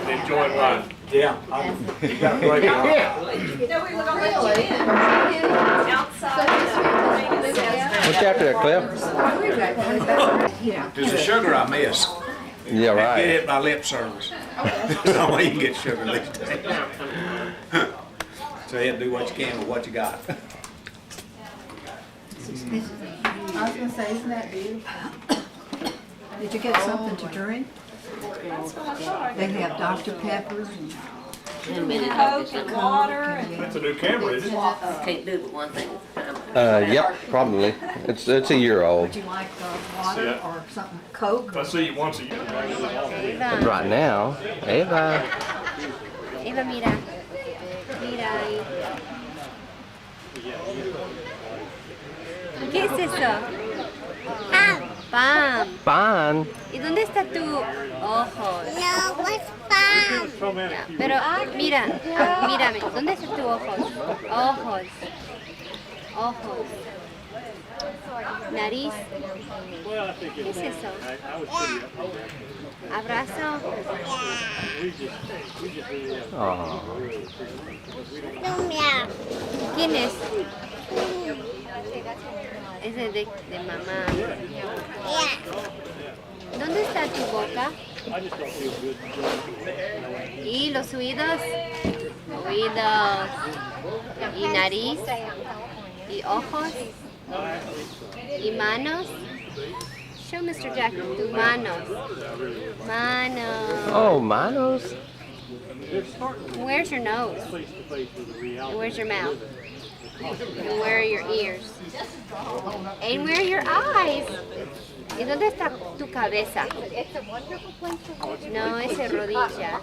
Enjoying life. Yeah. You got a great life. What's after that, Cliff? There's the sugar I miss. Yeah, right. Get it by lip service. That's the only way you can get sugar these days. So you have to do what you can with what you got. I was going to say, isn't that beautiful? Did you get something to drink? They have Dr. Pepper and Coke and water. That's a new camera, isn't it? Can't do but one thing at a time. Yep, probably. It's a year old. would you like water or something, Coke? I see you once a year. Right now, Eva. Eva, mira. Mira ahí. ¿Qué es eso? Pan. Pan. ¿Y dónde está tu ojos? No, what's fun? Ya, pero mira, mírame. ¿Dónde está tu ojos? Ojos. Ojos. Nariz. ¿Qué es eso? Abrazo. Oh. No, meow. ¿Quién es? Es de mamá. Yeah. ¿Dónde está tu boca? ¿Y los oídos? Oídos. ¿Y nariz? ¿Y ojos? ¿Y manos? Show Mr. Jack tus manos. Manos. Oh, manos. Where's your nose? And where's your mouth? And where are your ears? And where are your eyes? ¿Y dónde está tu cabeza? No, esa rodilla.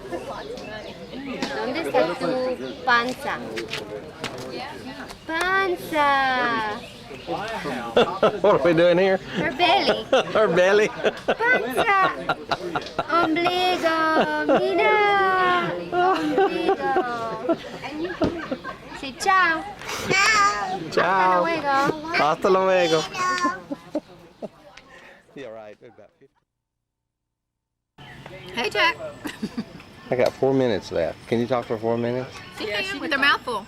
¿Dónde está tu panza? Panza. What are we doing here? Her belly. Her belly. Panza. Ombligo. Mira. Ombligo. Sí, chao. Ciao. Hasta luego. Hasta luego. Yeah, right. About 50. Hey, Jack. I got 4 minutes left. Can you talk for 4 minutes? She can with her mouth full.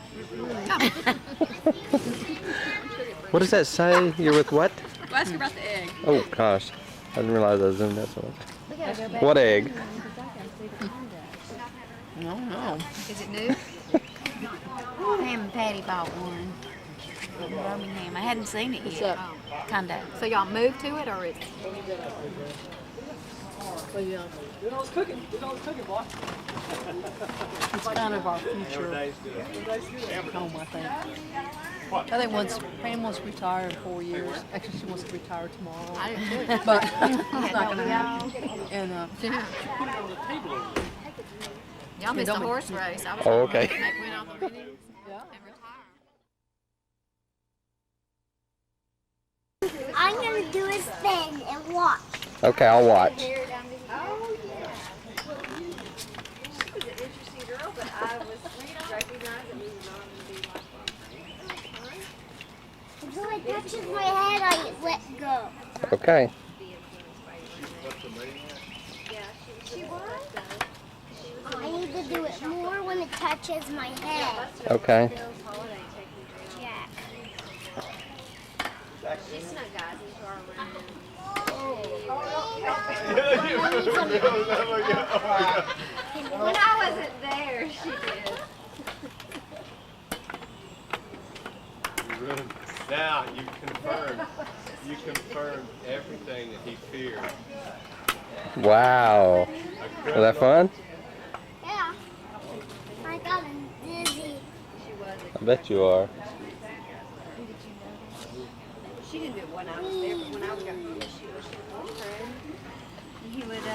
What does that say? You're with what? Well, ask her about the egg. Oh gosh, I didn't realize I zoomed that so much. What egg? I don't know. Is it new? Pam and Patty bought one. In Birmingham. I hadn't seen it yet. Kinda. So y'all moved to it or it's... It's kind of our future home, I think. I think once Pam wants to retire in 4 years. Actually, she wants to retire tomorrow. I do too. But it's not going to happen. And Y'all missed the horse race. I was Oh, okay. win all the winnings and retire. I'm gonna do a spin and watch. Okay, I'll watch. Oh, yeah. She was an interesting girl, but I was recognized that we were not going to be like Until it touches my head, I let go. Okay. She was? I need to do it more when it touches my head. Okay. Yeah. She snuck guys into our room. When I wasn't there, she did. Now you confirmed everything that he feared. Wow. Was that fun? Yeah. I got dizzy. I bet you are. She didn't do it when I was there, but when I got finished, she was her boyfriend. And he would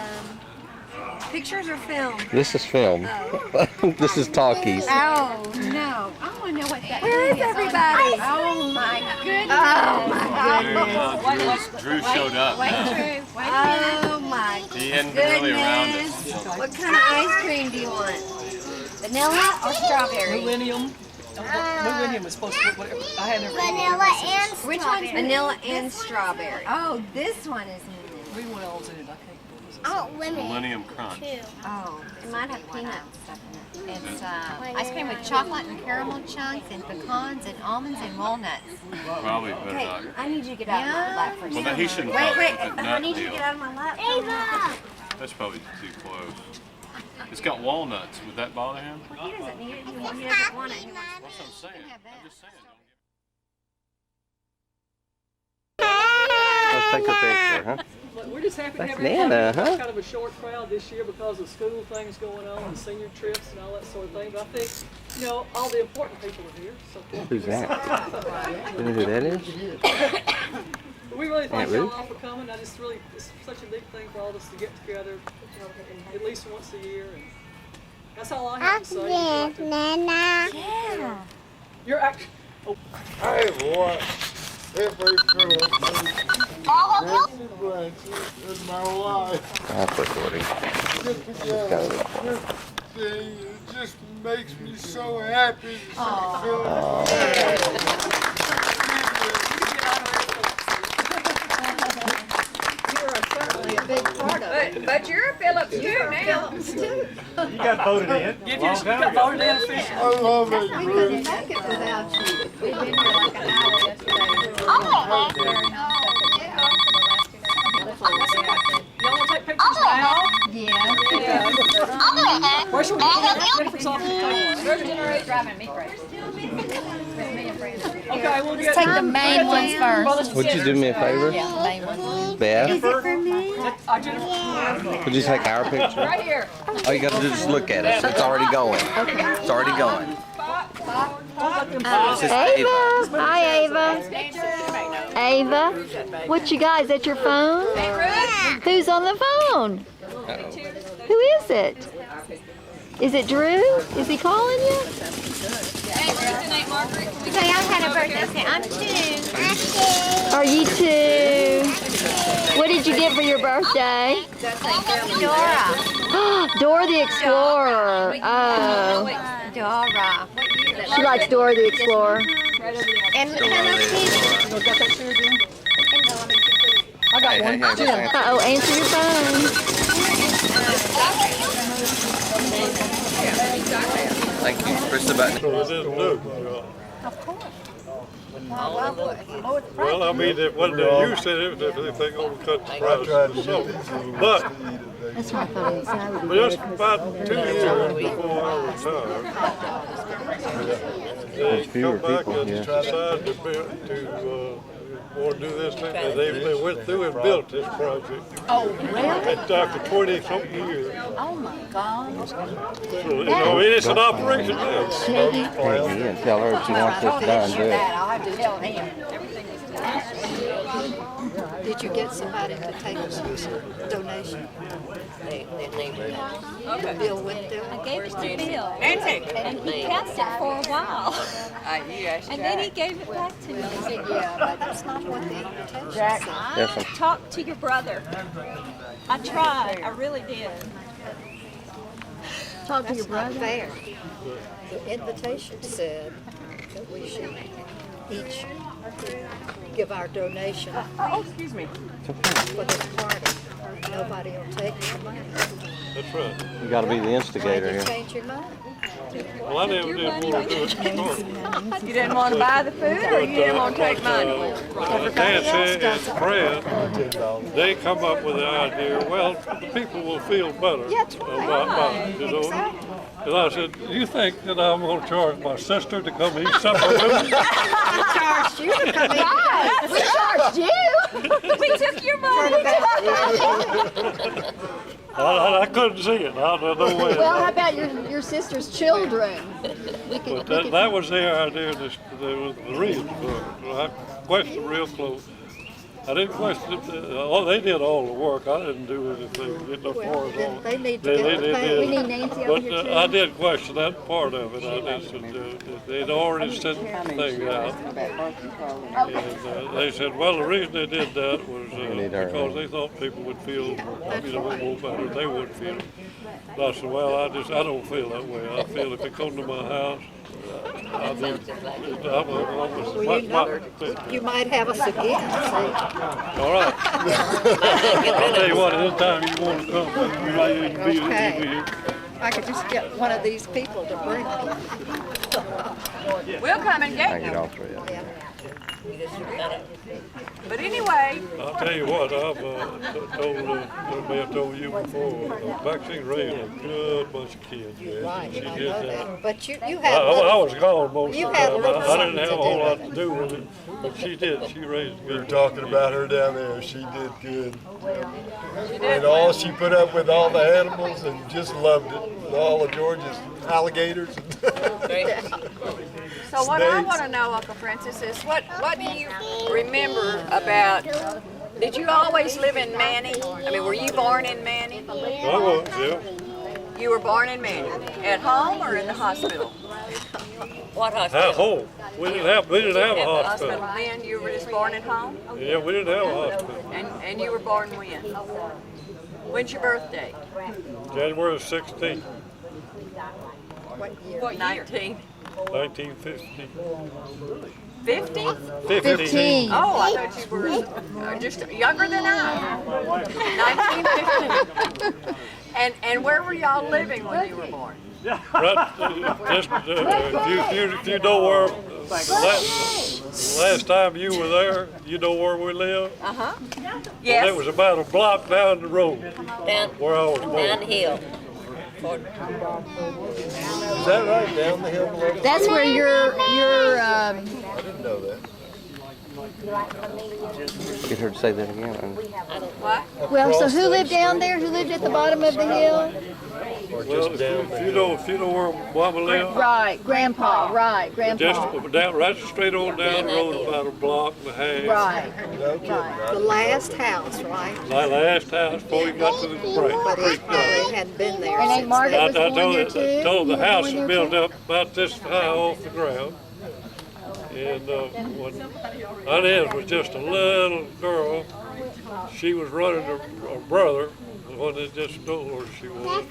Pictures or film? This is film. This is talkies. Oh, no. I want to know what that Where is everybody? Oh, my goodness. Oh, my Drew showed up. Oh, my He hadn't been really around us. What kind of ice cream do you want? Vanilla or strawberry? Millennium. Millennium is supposed to be whatever. I had never eaten Vanilla and Which one's vanilla and strawberry? Oh, this one is vanilla. We want else in it. I can't. Oh, lemon. Millennium Crunch. Too. Oh, It might have peanut stuff in it. It's ice cream with chocolate and caramel chunks and pecans and almonds and walnuts. Probably better Okay, not. I need you to get out of my lap for a Well, second. then he shouldn't Wait, call wait. it a I nut need you to deal. get out of my lap. Ava! That's probably too close. It's got walnuts. Would that bother him? Well, he doesn't need it. He doesn't want it. He wants That's what I'm saying. have that. I'm just saying. Let's take a picture, huh? We're just happy to That's have you Nana, come. huh? Kind of a short crowd this year because of school things going on and senior trips and all that sort of thing. But I think, all the important people are here. So Who's that? You know who that is? we really thank Aunt y'all Ruth? all for coming. It's such a neat thing for all of us to get together, at least once a year. And that's all I have to say. Nana. Yeah. You're actually. Oh. Hey, boy. If we could, in my life. That's recording. It just makes me so happy. Certainly a big part of it. But you're a Phillips too now. You got voted in. You just got voted in officially. I love it, We Ruth. couldn't make it without you. We've been here like an hour yesterday. Y'all want to take pictures now? Yes. Where should we get pictures off the table? Driving me crazy. Okay, we'll get. Take the main ones first. Would you do me a favor? Yeah, the main ones. Beth, Jennifer. would you take our picture? Right here. All you gotta do is just look at us. It's already going. It's already going. This is Ava. Hi, Ava. Ava, what you got? Is that your phone? Who's on the phone? Who is it? Is it Drew? Is he calling you? Say I had a birthday. Say I'm 2. Are you two? What did you get for your birthday? Dora. Dora the Explorer. Oh, Dora. she likes Dora the Explorer. And Hey, let's answer. Uh-oh, answer your phone. Thank you. Press the button. Well, I mean, when they used to, everything overcut the price of something. But That's why I thought inside would be just about 2 years before I retired, they fewer come back people, and yeah. decided to want to do this thing. And they went through and built this project. oh, really? After 20-something years. Oh my God. So, it's an operation now. Peggy and tell her if she wants this done, do it. I'll have to tell him. Did you get somebody to take a donation? Bill went there. I gave it to Bill. And he kept it for a while. And then he gave it back to me. Yeah, but that's not what the invitation said. I talked to your brother. I tried. I really did. Talk to your That's not brother. fair. The invitation said that we should each give our donation Oh, excuse me. for this party. Nobody will take your money. That's right. You gotta be the Why'd instigator you here. change your mind? Well, I never did want to do it to start. You didn't want to buy the food or you didn't want to take money? Nancy and Fred, they come up with the idea, well, the people will feel better about it, you know. And I said, you think that I'm going to charge my sister to come eat supper with me? We charged you to come in. We charged you. We took your money. I couldn't see it. I don't know way. Well, how about your sister's children? But that was their idea, the reason for it. I questioned real close. I I didn't question it. They did all the work. I didn't do anything. As far as all. They need to get the pay. We need Nancy over But here too. I did question that part of it. I said, they'd already sent the thing out. And they said, well, the reason they did that was because they thought people would feel, more better. They would feel. And I said, well, I don't feel that way. I feel if they come to my house, You might have us again, see? all right. I'll tell you what, anytime you want to come, you can be here. I could just get one of these people to bring me. We'll come and I get get you. all three of them. But anyway, I'll tell you what, I've told you before, Maxine raised a good bunch of kids. Man. Right, She I did know that. that. But you had I was gone most You of the had time. little I didn't have a something whole to lot do to do with it, but she did. She raised We were good. talking about her down there. She did good. And all she put up with all the animals and just loved it. With all of Georgia's alligators. so what I Snakes. want to know, Uncle Francis, is what do you remember about, did you always live in Manning? I mean, were you born in Manning? I was, yeah. You were born in Manning. At home or in the hospital? What At hospital? home. We didn't have a hospital. Then you were just born at home? Yeah, we didn't have a hospital. And you were born when? When's your birthday? January 16th, What 19? 1950. 50? 15. Oh, I thought you were just younger than I. 1950. And where were y'all living when you were born? Right, if you know where last time you were there, you know where we live. Uh-huh. Well, Yes. it was about a block down the road Down, where I was born. downhill. Is that right? Down the hill below? That's where your I didn't know that. Get her to say that again. What? well, so who lived down there? Who lived at the bottom of the hill? Or Well, just down if there. you know where Mama lived, Right, Grandpa. Right, Grandpa. just down, right straight on down the road about a block and a half. Right. No kidding, right? the last house, right? My last house before you got to the But creek. it probably hadn't been there And Aunt since Margaret then. was born there too? told the You were house born was there built too? up about this high off the ground. And when Inez was just a little girl, she was running her brother, the one that just know where she was,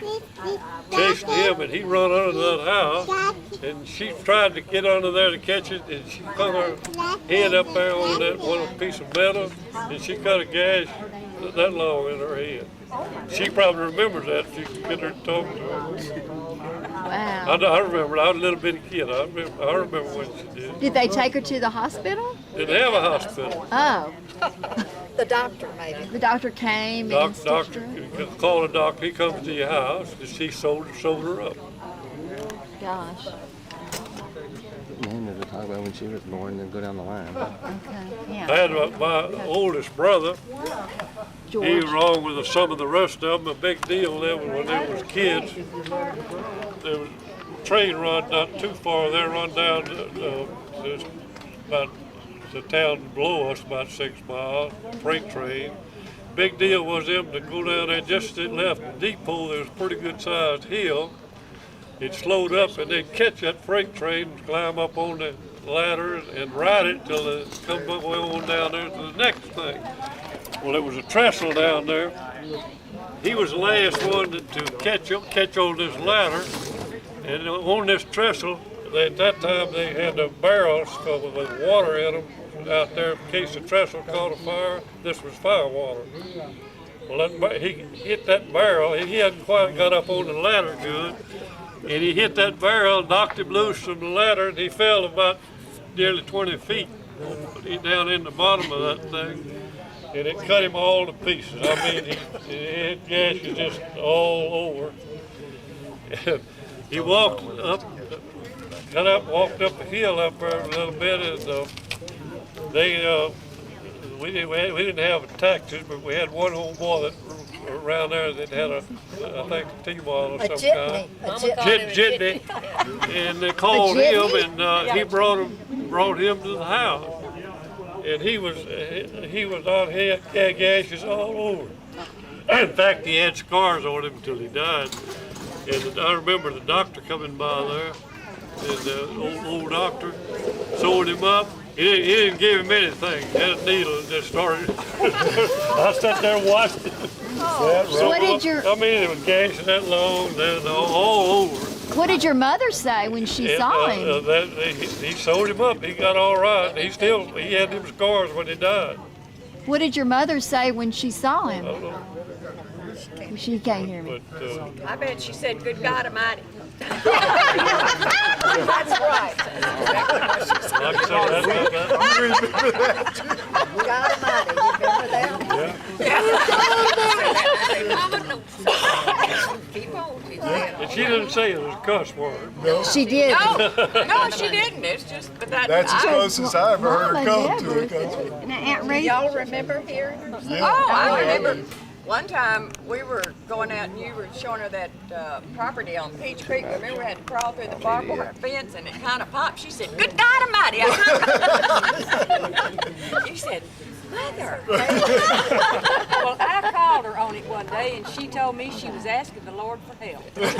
chasing him, and he run under that house, and she tried to get under there to catch it, and she hung her head up there on that one piece of metal, and she cut a gash that long in her head. She probably remembers that if you can get her to talk to her. Wow. I remember, I was a little bitty kid. I remember when she did. Did they take her to the hospital? Didn't have a hospital. Oh, The doctor maybe. the doctor came and stitched Doctor, her? call a doctor, he comes to your house, and she sewed her up. Gosh. Man, to talk about when she was born, then go down the line. Okay, I yeah. had my oldest brother, he George. was wrong with some of the rest of them, a big deal there when they was kids. There was a train run not too far, they run down about the town below us, about 6 miles, freight train. Big deal was them to go down there, just as it left the depot, there was a pretty good sized hill. It slowed up and they'd catch that freight train, climb up on the ladder and ride it till it come up way on down there to the next thing. Well, there was a trestle down there. He was the last one to catch on this ladder. And on this trestle, at that time they had the barrels filled with water in them out there in case the trestle caught a fire. This was fire water. Well, he hit that barrel. He hadn't quite got up on the ladder good. And he hit that barrel, knocked him loose from the ladder, and he fell about nearly 20 feet down in the bottom of that thing. And it cut him all to pieces. I mean, his gashes just all over. And he walked up, walked up the hill up there a little bit, and we didn't have taxis, but we had one old boy that around there that had I think a T-ball of some kind. Jitney. And they called him, and he brought him to the house. And he was on gashes all over. In fact, he had scars on him until he died. And I remember the doctor coming by there, and the old doctor sewed him up. He didn't give him anything. He had a needle and just started. I sat there and watched it. So what did your... I mean, it was gashes that long, and all over. What did your mother say when she saw him? He sewed him up. He got all right. He had them scars when he died. What did your mother say when she saw him? I don't know. She can't hear me. But, I bet she said, "Good God Almighty." That's right. like I said, You remember that? God Almighty, you remember that? Keep on. And she didn't say it was a cuss word. No. She did. No, she didn't. It's just, but That's as close as I ever heard her come to a cuss word. Now, Aunt Reed, y'all remember hearing her? Yeah. Oh, I remember one time we were going out and you were showing her that property on Peach Creek. Remember we had to crawl through the barbed wire fence and it kind of popped. She said, "Good God Almighty." You said, "Mother." Well, I called her on it one day, and she told me she was asking the Lord for help. Is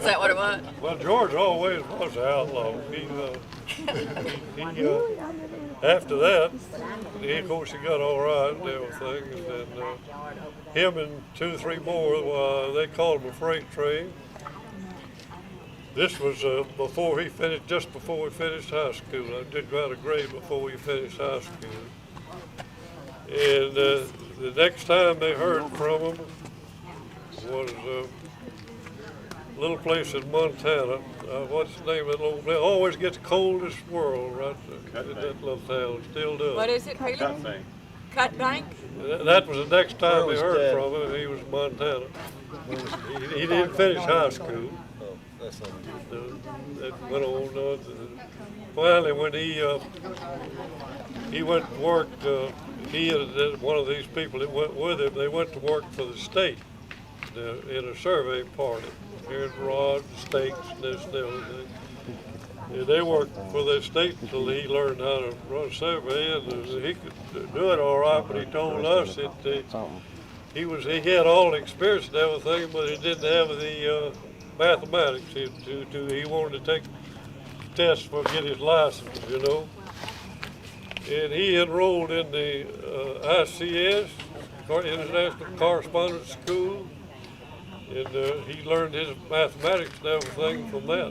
that what it was? Well, George always was an outlaw. After that, of course, he got all right and everything. And then him and 2 or 3 more, they called him a freight train. This was just before we finished high school. I did write a grade before we finished high school. And the next time they heard from him was a little place in Montana. What's the name of that little place? Always gets cold as the world right there in that little town. Still does. What is it, Peter? Cut Bank. Cut Bank? That was the next time they heard from him. He was in Montana. He didn't finish high school. That went on. Finally, when he went and worked, he and one of these people that went with him, they went to work for the state in a survey party. Here's rods, stakes, and this and everything. And they worked for the state until he learned how to run a survey, and he could do it all right. But he told us that he had all the experience and everything, but he didn't have the mathematics. He wanted to take tests for get his license, you know. And he enrolled in the ICS, International Correspondence School, and he learned his mathematics and everything from that.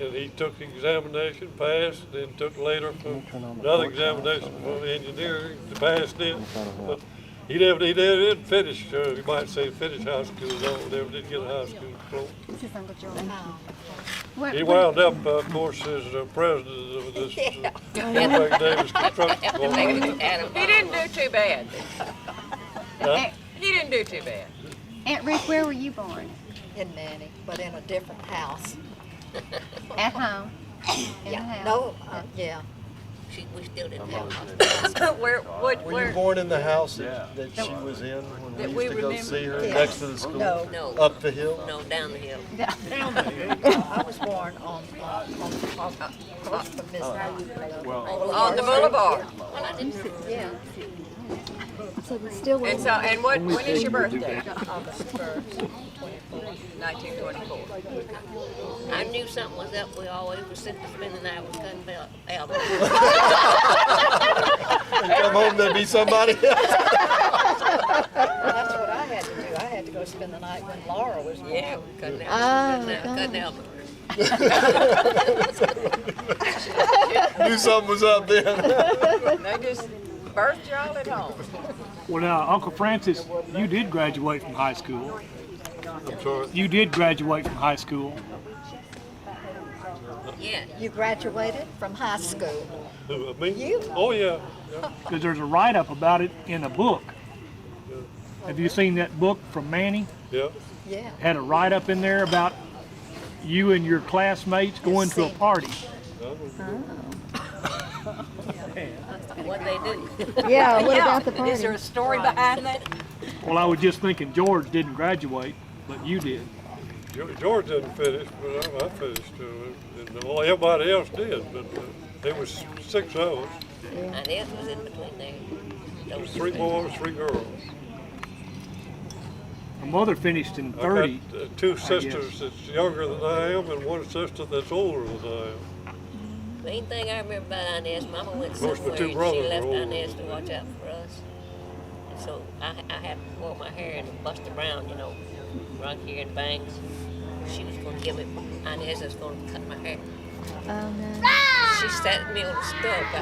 And he took the examination, passed, and then took later another examination for engineering, passed it. But he didn't finish, you might say finish high school, no, never did get a high school diploma. He wound up, of course, as president of this Davis Construction Corporation. He didn't do too bad. Huh? He didn't do too bad. Aunt Ruth, where were you born? In Manny, but in a different house. At home? In the house? No, yeah. We still didn't have Were you born in the house that she was in when we used to go see her next to the school? No. Up the hill? No, down the hill. Down the hill. I was born on across the Mississippi. on the boulevard. Well, I didn't. Yeah. So it's still And when is your birthday? August 1st, 1924. I knew something was up. We always would sit to spend the night with Cutting Albert. Come home, there'd be somebody else. That's what I had to do. I had to go spend the night when Laura was born. Yeah, Cutting Albert. Knew something was up then. They just birthed y'all at home. Well, now, Uncle Francis, you did graduate from high school. I'm sorry? You did graduate from high school. Yeah. You graduated from high school. Who, me? You? Oh, yeah. Because there's a write-up about it in a book. Have you seen that book from Manny? Yeah. Yeah. Had a write-up in there about you and your classmates going to a party. What they do. Yeah, what about the party? Is there a story behind that? Well, I was just thinking George didn't graduate, but you did. George didn't finish, but I finished. And everybody else did. But There was 6 of us. And Ed was in between there. Those 3 boys, 3 girls. My mother finished in I 30. got 2 sisters that's younger than I am and 1 sister that's older than I am. The main thing I remember about Inez, Mama went Of course, my somewhere 2 and she brothers left are older. Inez to watch out for us. And so I had wore my hair in Buster Brown, you know, right here in bangs. She was going to give me, Inez was going to cut my hair. Oh no. She sat me on the stove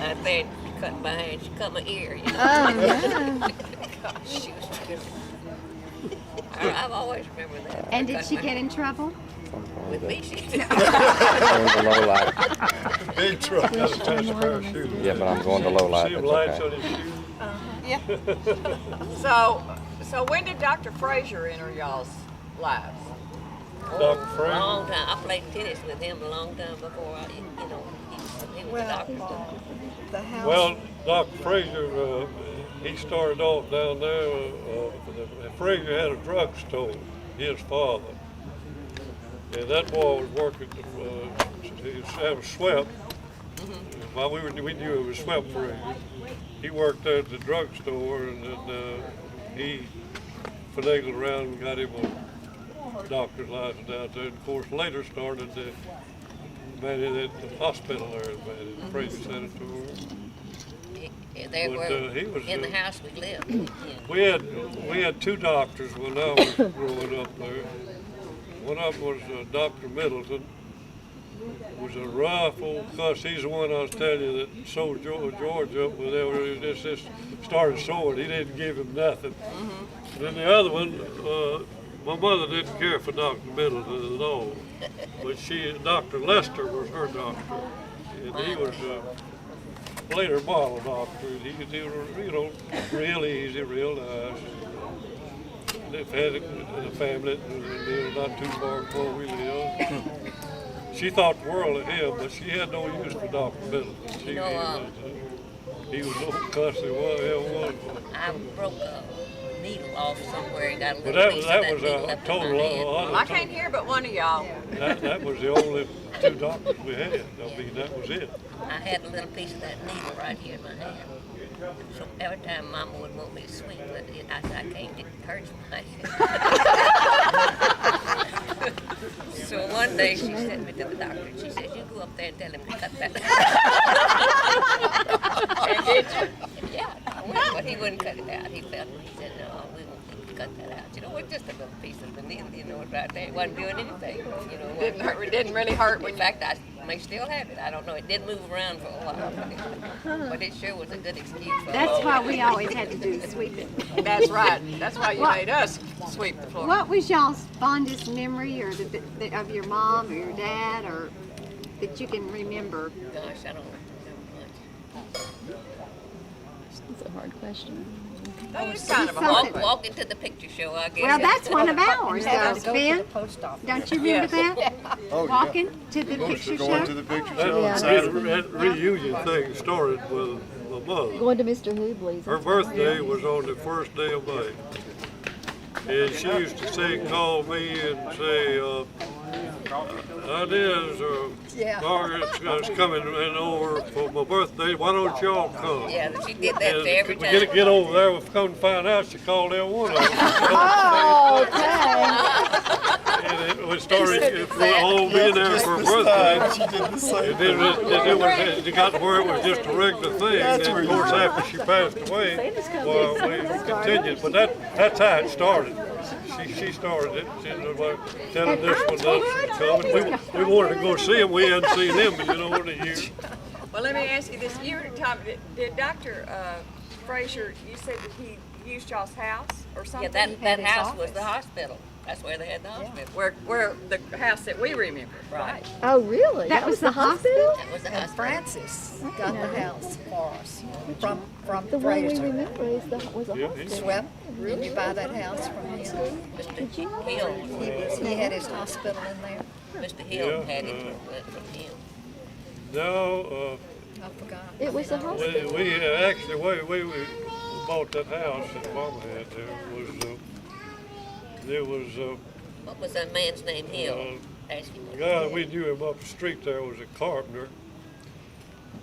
out there and cut my hair and she cut my ear, you know. Oh no. She was I've always remembered that. And did she get in trouble? With me, she did. Going to low light. Big trouble. Got a touch of her shoes. Yeah, but I'm going to low light. See That's them lights okay. on his shoes? Yeah. So when did Dr. Frazier enter y'all's lives? Dr. Frazier? A long time. I played tennis with him a long time before he was a doctor. The house. Well, Dr. Frazier, he started off down there. Frazier had a drugstore, his father. And that boy was working, he was swept. While we knew it was swept Frazier. He worked there at the drugstore and then he finagled around and got him a doctor's license out there. And of course, later started managing at the hospital there, the Frazier Sanatorium. They But, were he was, in the house we lived. We had 2 doctors when I was growing up there. One of them was Dr. Middleton. Was a rough old cuss. He's the one I was telling you that sewed George up with everything. Just started sewing. He didn't give him nothing. And then the other one, my mother didn't care for Dr. Middleton at all. But Dr. Lester was her doctor. And he was later model doctor. He was, you know, real easy, real nice. They've had a family that lived not too far from where we live. She thought the world of him, but she had no use for Dr. Middleton. He was no cussy, what the hell was. I broke a needle off somewhere and got a But little piece of that was needle a up in total. my hand. Well, I can't hear but one of y'all. That was the only 2 doctors we had. I mean, that was it. I had a little piece of that needle right here in my hand. So every time Mama would want me to sweep it, I can't, it hurts my hand. So one day she sent me to the doctor and she said, you go up there and tell him to cut that. And did you? Yeah, I went, but he wouldn't cut it out. He felt it. He said, no, we won't cut that out. You know, it's just a little piece of the needle, you know, right there. It wasn't doing anything. You know, It didn't really hurt. In fact, I may still have it. I don't know. It did move around for a while, but it sure was a good excuse. For That's why we always had to do sweeping. That's right. That's why you made us sweep the floor. What was y'all's fondest memory or of your mom or your dad or that you can remember? Gosh, I don't remember much. That's a hard question. It's kind of a walk into the picture show, I guess. Well, that's one of ours, though, Ben. Don't you remember Yes. that? Oh, Walking to the Of course, picture they're going show? to the picture That, show on Saturday. that reunion thing started with my mother. Going to Mr. Hoobly's. Her birthday was on the 1st day of May. And she used to call me and say, Inez or Margaret's coming in over for my birthday. Why don't y'all come? Yeah, she did that to every time. Get over there. We've come to find out she called every one of them. Oh, okay. And it started all being there for her birthday. She did the same And then it got to where it was just a regular thing. And then, of course, after she passed away, well, we continued. But that's how it started. She started it. She was like telling this one that she's coming. We wanted to go see him. We hadn't seen him, you know, in a year. Well, let me ask you this. You were talking, did Dr. Frazier, you said that he used y'all's house or something? Yeah, that house was the hospital. That's where they had the hospital. Where the house that we remember. Right. Oh, really? That was the hospital? That was the And hospital. Francis got the house for us from The one we Fraser. remember was a hospital. Swept. Did you buy that house from him? Did you? He had his hospital in there. Mr. Hill Yeah, had it from him. No, I forgot. It was a hospital. we actually, we bought that house that Mama had there was What was that man's name? Hill. The guy, we knew him up the street there, was a carpenter.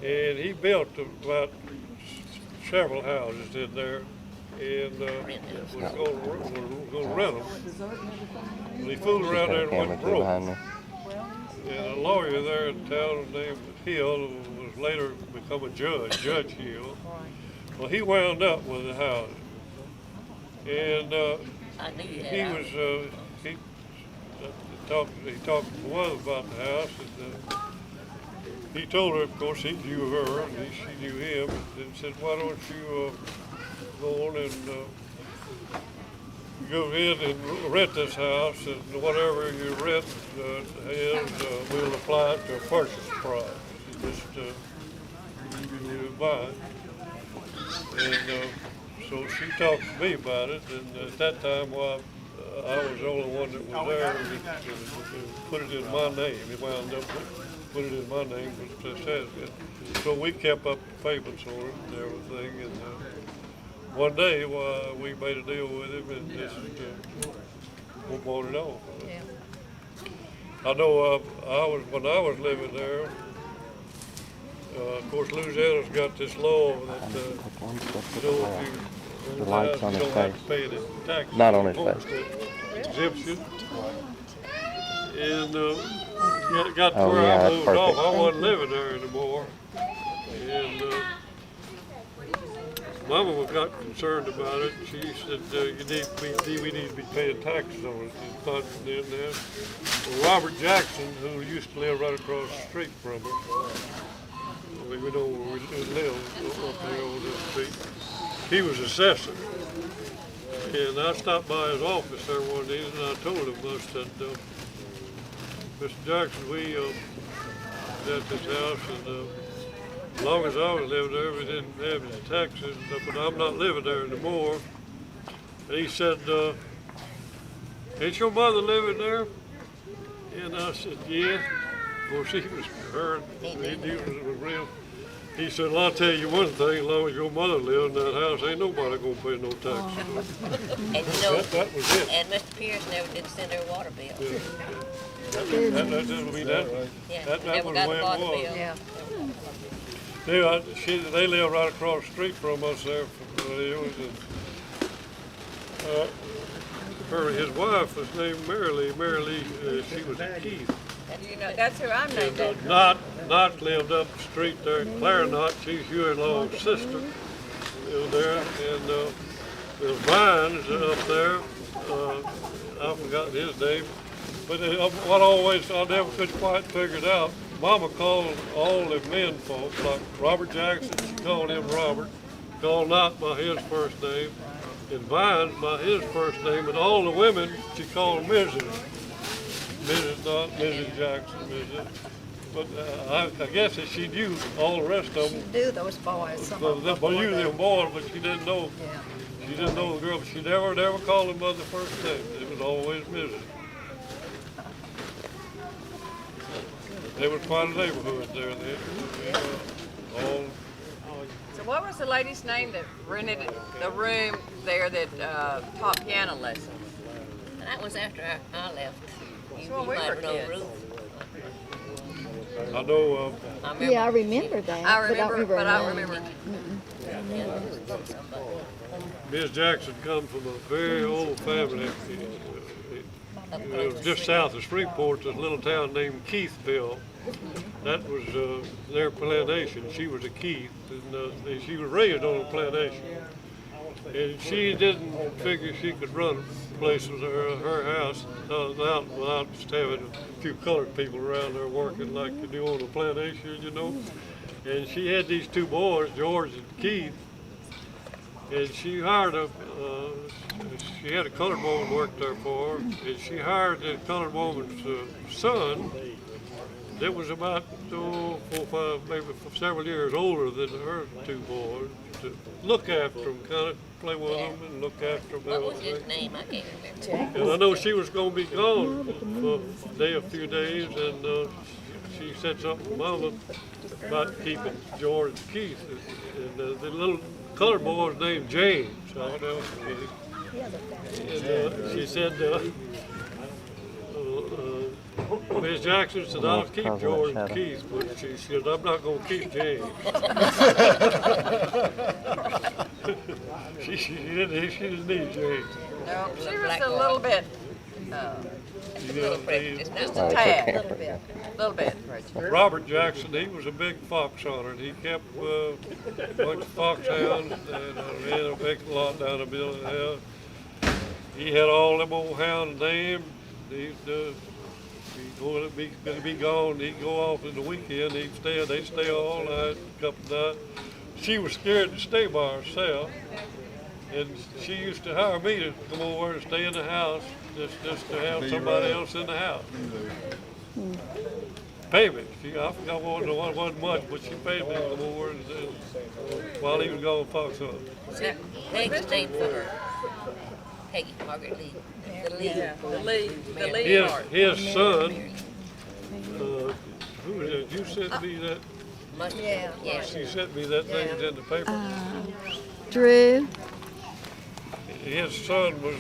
And he built about several houses in there. And was going to rent them. But he fooled around there and went broke. And a lawyer there in town named Hill was later become a judge, Judge Hill. Well, he wound up with the house. And he talked to mother about the house, and he told her, of course, he knew her, and she knew him, and said, why don't you go on and go ahead and rent this house, and whatever you rent we'll apply it to a purchase price. Just you buy it. And so she talked to me about it, and at that time, I was the only one that was there and put it in my name. He wound up put it in my name, but says it. So we kept up the payments on it and everything. And one day, we made a deal with him, and just we bought it off. I know when I was living there. Of course, Louisiana's got this law that the lights on his face. Tax Not on his face. Exemption. And it got to where I moved off. I wasn't living there anymore. And Mama got concerned about it. She said, we need to be paying taxes on it. Well, Robert Jackson, who used to live right across the street from her, we know where we live up there on this street. He was assessor. And I stopped by his office there one day, and I told him, I said, Mr. Jackson, we at this house, and as long as I was living there, we didn't have any taxes, but I'm not living there anymore. And he said, ain't your mother living there? And I said, yeah. Of course, he was hurt. He knew it was real. He said, well, I'll tell you one thing, as long as your mother lived in that house, ain't nobody going to pay no taxes. And you know, that was it. And Mr. Pierce never did send her water bill. Yeah. That was the way it was. Yeah. They live right across the street from us there. His wife was named Mary Lee. She was a Keith. You know, that's who I'm named after. Not lived up the street there. Claire Knott, she's your in-law's sister. Lived there, and there's Vines up there. I've forgotten his name, but I never could quite figure it out. Mama called all the men folks, like Robert Jackson. She called him Robert. Called Knott by his first name, and Vines by his first name, and all the women she called Mrs. Knott, Mrs. Jackson, Mrs. But I guess that she knew all the rest of them. She knew those boys. But you them boys, but she didn't know. Yeah. She didn't know the girl. But she never called them by the first name. It was always Mrs. They was quite a neighborhood there. So what was the lady's name that rented the room there that taught piano lessons? And that was after I left. Well, we were kids. I know. Yeah, I remember that. I remember. Miss Jackson comes from a very old family. Just south of Shreveport, there's a little town named Keithville. That was their plantation. She was a Keith, and she was raised on a plantation. And she didn't figure she could run places at her house without just having a few colored people around there working like you do on a plantation, you know. And she had these two boys, George and Keith, and she hired she had a colored woman work there for her, and she hired the colored woman's son that was about 4, 5, maybe several years older than her two boys, to look after them, kind of play with them and look after them. What was his name? I can't remember. And I know she was going to be gone for a few days, and she said something to Mama about keeping George and Keith. And the little colored boy was named James. And she said, Miss Jackson said, I'll keep Cause of that George and shadow. Keith, but she said, I'm not gonna keep James. she didn't need James. No, she was a little bit, just a tad, a little bit. Robert Jackson, he was a big fox hunter, and he kept a bunch of foxhounds and ran a big lot down the middle of the house. He had all them old hounds named. He'd be gone. He'd go off in the weekend. They'd stay all night, a couple of nights. She was scared to stay by herself, and she used to hire me to come over and stay in the house, just to have somebody else in the house. Pay me. I forgot what it wasn't much, but she paid me to come over and while he was going fox hunting. Peggy's named for her. Peggy Margaret Lee. The Lee. Yeah, the Lee part. His son, who is it? You sent me that. Yeah. She sent me that thing in the paper. Drew. His son was,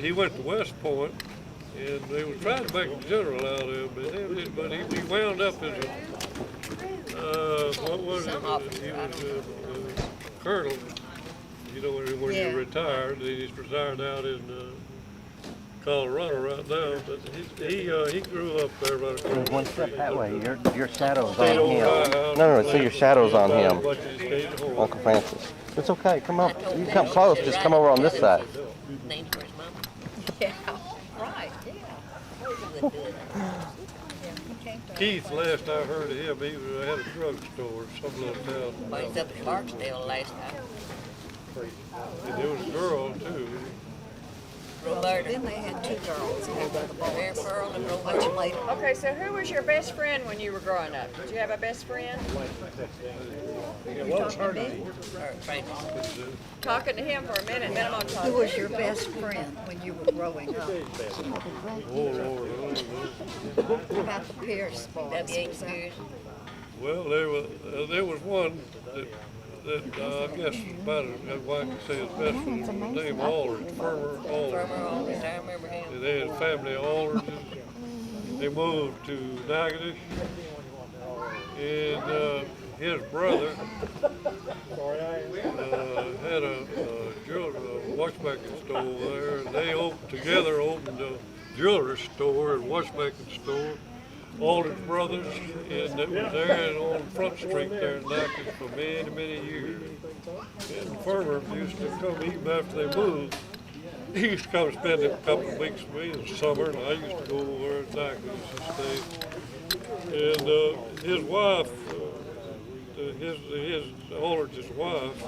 he went to West Point, and they were trying to make a general out of him, but he wound up as a, what was it? He was a colonel. You know, when you retired, he just retired out in Colorado right now, but he grew up there right across the One street. step that way, your shadow's on him. No, see your shadow's on him, Uncle Francis. It's okay, come up, you come close, just come over on this side. Named for his mama. Yeah, right, yeah. Keith, last I heard of him, he had a drugstore, some little town. Well, he's up in Barksdale last time. And there was a girl too. Roberta. Then they had two girls. They were the boys. Pearl and Much Roberta. later. Okay, so who was your best friend when you were growing up? Did you have a best friend? You talking to me? Francis. Talking to him for a minute, then I'm gonna talk Who to was you. your best friend when you were growing up? Oh Lord. What about the Pierce boys? W.H. Was that- Spears. Well, there was one that I guess about as I can say his best friend was named Aldridge, Farmer Aldridge. Farmer Aldridge, I remember him. And they had a family of Aldridges. They moved to Natchitoches, and his brother had a watchmaking store there, and they opened a jewelry store and watchmaking store. Aldridge Brothers, and it was there on Front Street there in Natchitoches for many, many years. And the farmers used to come even after they moved. He used to come spend a couple of weeks with me in the summer, and I used to go over there in Natchitoches and stay. And his wife, his Aldridge's wife,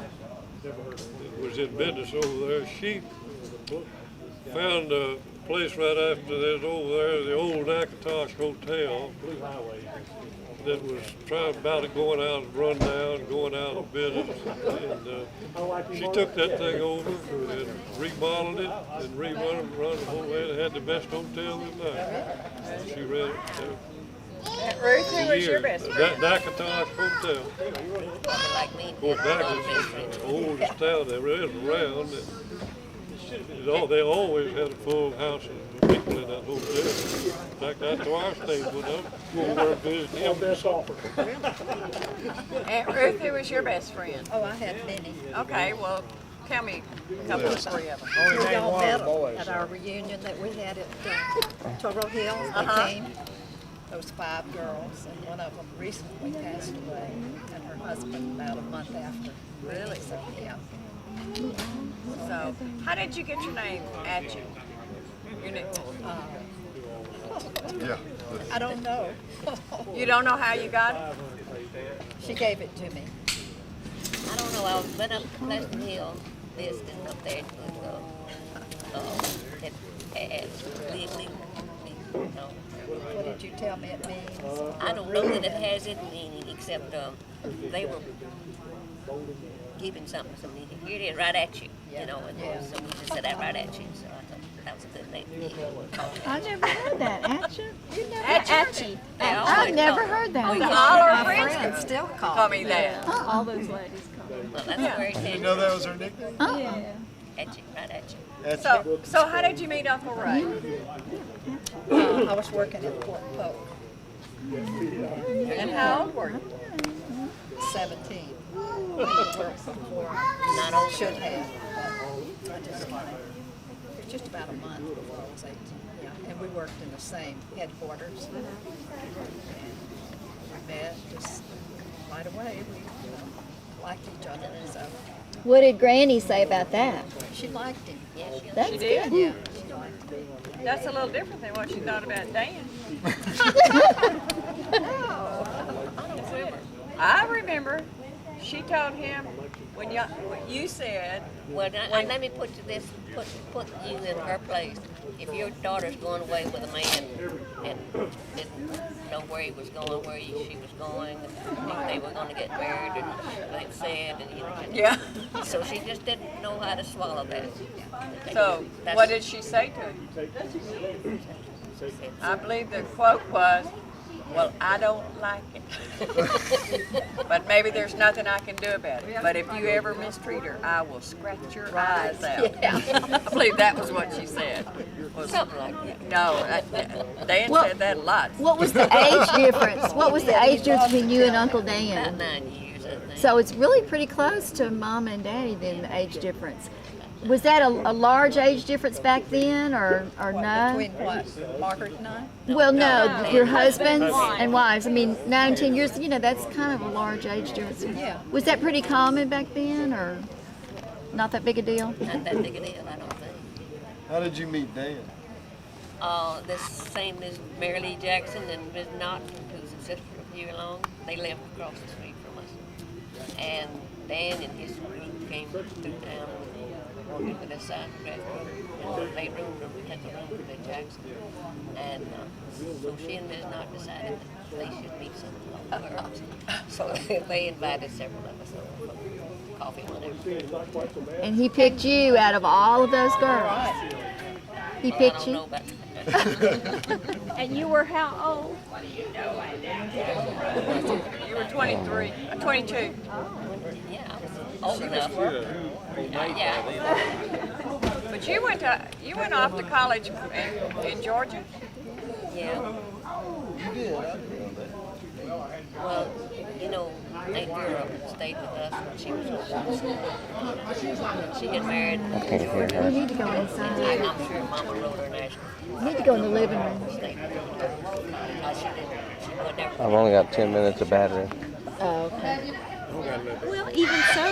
was in business over there. She found a place right after there's over there, the old Natchitoches Hotel, that was about to going out of run down, going out of business. And she took that thing over and remodeled it and run the whole way. They had the best hotel in there. She ran it. Ruth, who was your best friend? Natchitoches Hotel. Like me. Of course, Natchitoches is the oldest town there is around. They always had a full house of people in that hotel. In fact, that's why I stayed with them. Go over and visit him. Aunt Ruth, who was your best friend? Oh, I had many. Okay, well, tell me a couple of three of them. Two y'all met at our reunion that we had at Toro Hills. They came. Those 5 girls, and one of them recently passed away, and her husband about a month after. Really? So, yeah. So, how did you get your name, Atchie? Your nickname? Yeah. I don't know. You don't know how you got it? She gave it to me. I don't know. I've been up Pleasant Hill, visiting up there. What did you tell me it means? I don't know that it has any meaning, except they were giving something to me. Here it is, right at you, you know, and so we just said that right at you. So I thought that was a good name. I never heard that. Atchie? You never Atchie. I've never heard that. All our My friends friends still call me that. All those ladies call me. Well, that's where it Did you came know that was her nickname? Yeah. Atchie, right at you. So how did you meet Uncle Ray? I was working at Port Polk. And how old were you? 17. Before I should have, but I just kind of, it was just about a month before I was 18. Yeah, and we worked in the same headquarters. And we met just right away. We liked each other, so. What did Granny say about that? She liked him. That's She did? good. Yeah, she liked him. That's a little different than what she thought about Dan. I remember she told him when you said. Well, now, let me put you in her place. If your daughter's going away with a man and didn't know where he was going, where she was going, if they were going to get married, and they said, and you know. Yeah. So she just didn't know how to swallow that. So what did she say to him? I believe the quote was, "Well, I don't like it, but maybe there's nothing I can do about it. But if you ever mistreat her, I will scratch your eyes out." Yeah. I believe that was what she said. Something like that. No, Dan Well, said that a lot. What was the age difference? What was the age difference between you and Uncle About Dan? 9 years, I think. So it's really pretty close to Mom and Daddy then, the age difference. Was that a large age difference back then, or no? Between what, Margaret and I? Well, no, your husbands and wives. I mean, 9 and 10 years, you know, that's kind of a large age difference. Yeah. Was that pretty common back then, or not that big a deal? Not that big a deal, I don't think. How did you meet Dan? The same as Mary Lee Jackson and Miss Norton, who's a sister of Huey Long. They lived across the street from us. And Dan and his group came through town working with us side of and they had the room for Miss Jackson. And so she and Miss Norton decided that they should meet some girls. So they invited several of us over for coffee whenever. And he picked you out of all of those girls. He picked you. And you were how old? You were 23, 22. Yeah, I was old enough. Yeah. But you went off to college in Georgia? Yeah. Well, you know, Aunt Vera stayed with us when she was in school. She had married in Georgia. We need to go inside. I'm sure Mama wrote her national. We need to go in the living room. I've only got 10 minutes of battery. Oh, okay. Well, even so,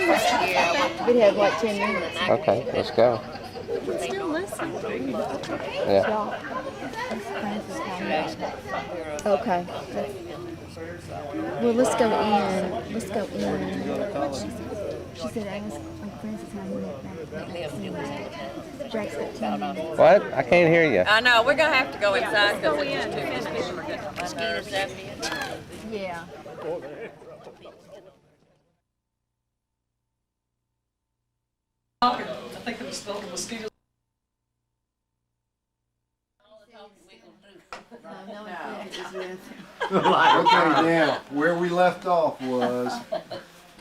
We'd have like 10 minutes. Okay, let's go. still listen. Yeah. Okay. Well, let's go in. Let's go in. She said, ask Francis how he met back. Jack's got 10 minutes. What? I can't hear you. I know, we're going to have to go inside because it's too many people are getting on my nerves. Yeah. I think it was spelled mosquitoes. Okay, now, where we left off was,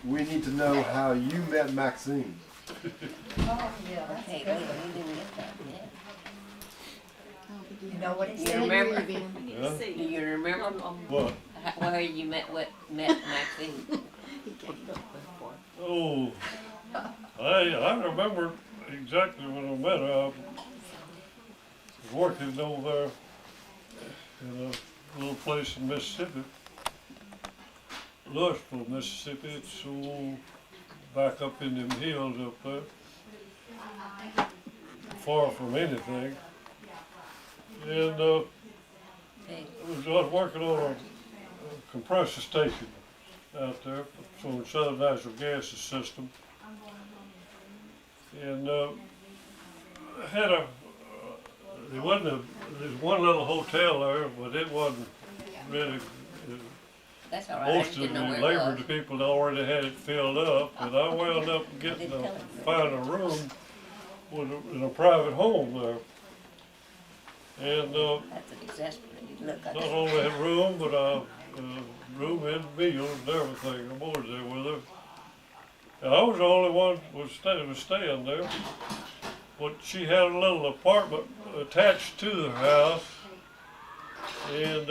we need to know how you met Maxine. Okay, we didn't get that yet. You know what he You said? remember? Huh? Do you remember What? where you met Maxine? Oh, I remember exactly when I met her. I was working over there in a little place in Mississippi, Louisville, Mississippi. It's all back up in them hills up there, far from anything. And I was working on a compressor station out there for Southern Natural Gas system. And had there's one little hotel there, but it wasn't really, That's all right. most of the labor people already had it filled up, and I wound up finding a room in a private home there. And That's an exasperating look. not only had room, but room and meals and everything aboard there with her. And I was the only one was staying there. But she had a little apartment attached to the house, And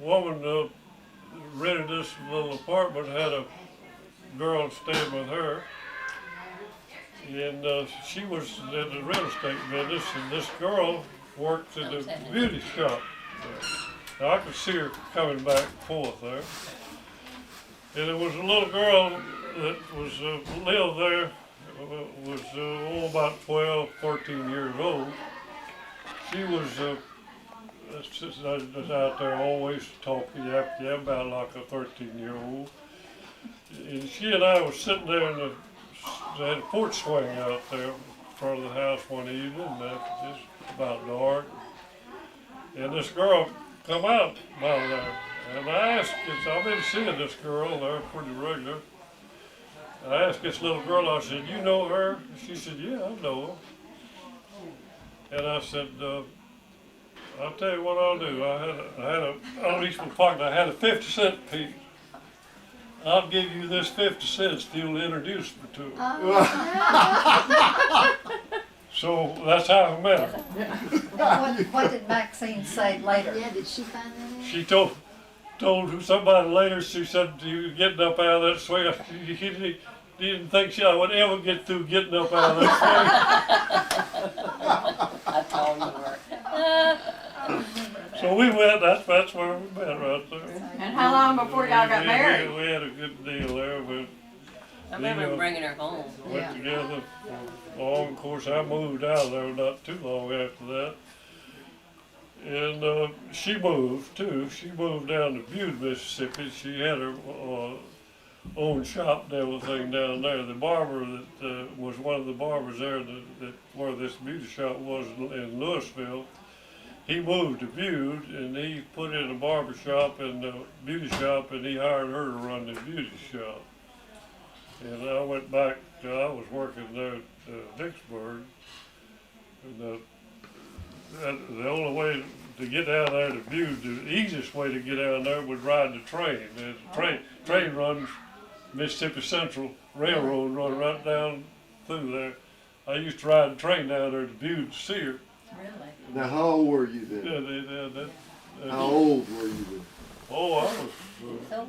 woman rented this little apartment, had a girl staying with her. And she was in the real estate business, and this girl worked in the beauty shop. Now, I could see her coming back and forth there. And there was a little girl that was lived there, was about 12, 13 years old. She was just out there always talking yap about like a 13-year-old. And she and I was sitting there in they had a porch swing out there in front of the house one evening, and it was about dark. And this girl come out by there. And I asked, I've been seeing this girl there pretty regular. And I asked this little girl, I said, you know her? She said, yeah, I know her. And I said, I'll tell you what I'll do. I had a reached my pocket, I had a 50-cent piece. I'll give you this 50 cents if you'll introduce me to her. So that's how I met her. What did Maxine say later? Yeah, did she find that out? She told somebody later, she said, you getting up out of that swing. She didn't think I would ever get through getting up out of that swing. That's all you were. So we went, that's where we met right there. And how long before y'all got married? We had a good deal there. But I remember bringing her home. Went together for long. Of course, I moved out of there not too long after that. And she moved too. She moved down to Bayou, Mississippi. She had her own shop and everything down there. The barber that was one of the barbers there where this beauty shop was in Louisville, he moved to Bayou and he put in a barber shop and a beauty shop, and he hired her to run the beauty shop. And I went back, I was working there at Vicksburg, and the only way to get down there to Bayou, the easiest way to get down there was ride the train. The train runs, Mississippi Central Railroad run right down through there. I used to ride the train down there to Bayou to see her. Really? Now, how old were you then? How old were you then? Oh, I was. So,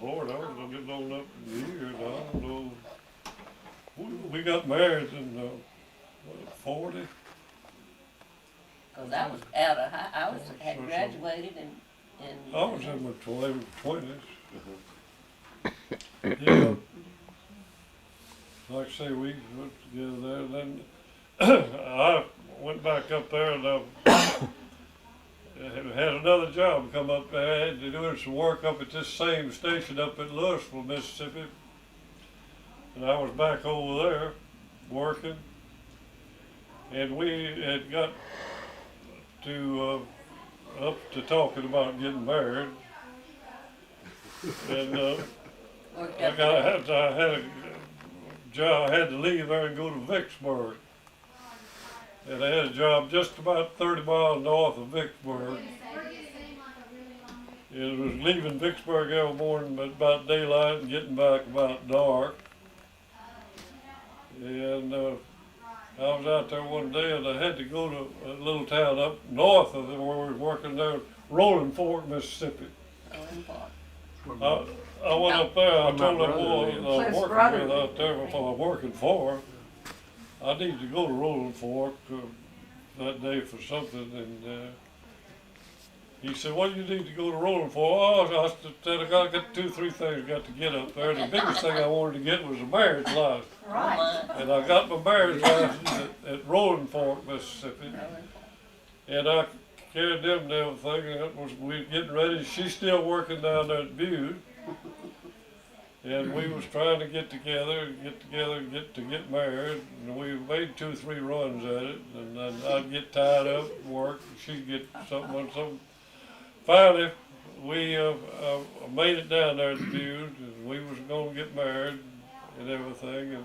Lord, I was getting old up in years. I don't know. We got married in 40. because I was out of high, had graduated and I was in my late 20s. Yeah. Like I say, we went together there. Then I went back up there and had another job come up there. I had to do some work up at this same station up in Louisville, Mississippi. And I was back over there working. And we had got to up to talking about getting married. And I had a job. I had to leave there and go to Vicksburg. And I had a job just about 30 miles north of Vicksburg. It was leaving Vicksburg every morning about daylight and getting back about dark. And I was out there one day and I had to go to a little town up north of where we were working there, Rolling Fork, Mississippi. I went up there, I told that boy I was working with out there before I was working for, I needed to go to Rolling Fork that day for something, and he said, "What do you need to go to Rolling Fork?" Oh, I said, I got 2 or 3 things I got to get up there. The biggest thing I wanted to get was a marriage license. Right. And I got my marriage license at Rolling Fork, Mississippi. And I carried them and everything, and we were getting ready. She's still working down there at Bayou. And we was trying to get together, to get married. And we made 2 or 3 runs at it. And then I'd get tied up at work, and she'd get something. Finally, we made it down there at Bayou, and we was going to get married and everything. And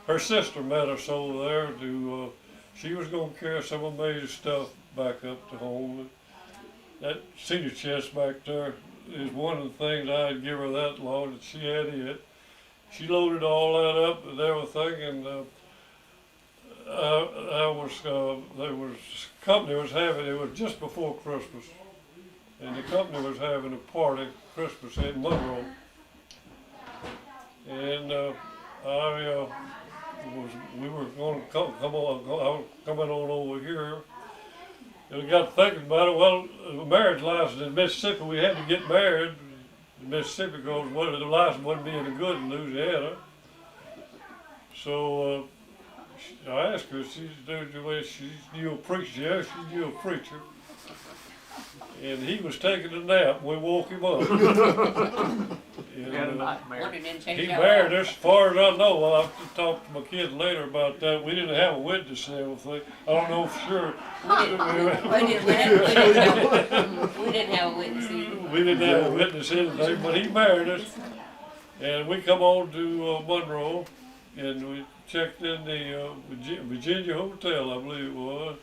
her sister met us over there to, she was going to carry some of May's stuff back up to home. That cedar chest back there is one of the things I'd give her that long that she had it. She loaded all that up and everything, and there was company was having, it was just before Christmas, and the company was having a party, Christmas in Monroe. And we were going to come on, I was coming on over here. And we got thinking about it. Well, the marriage license in Mississippi, we had to get married in Mississippi because the license wasn't being good in Louisiana. So I asked her, she knew a preacher. Yeah, she knew a preacher. And he was taking a nap. We woke him up. He married us, as far as I know. Well, I'll have to talk to my kids later about that. We didn't have a witness and everything. I don't know for sure. We didn't have a witness either. We didn't have a witness anything, but he married us. And we come on to Monroe, and we checked in the Virginia Hotel, I believe it was,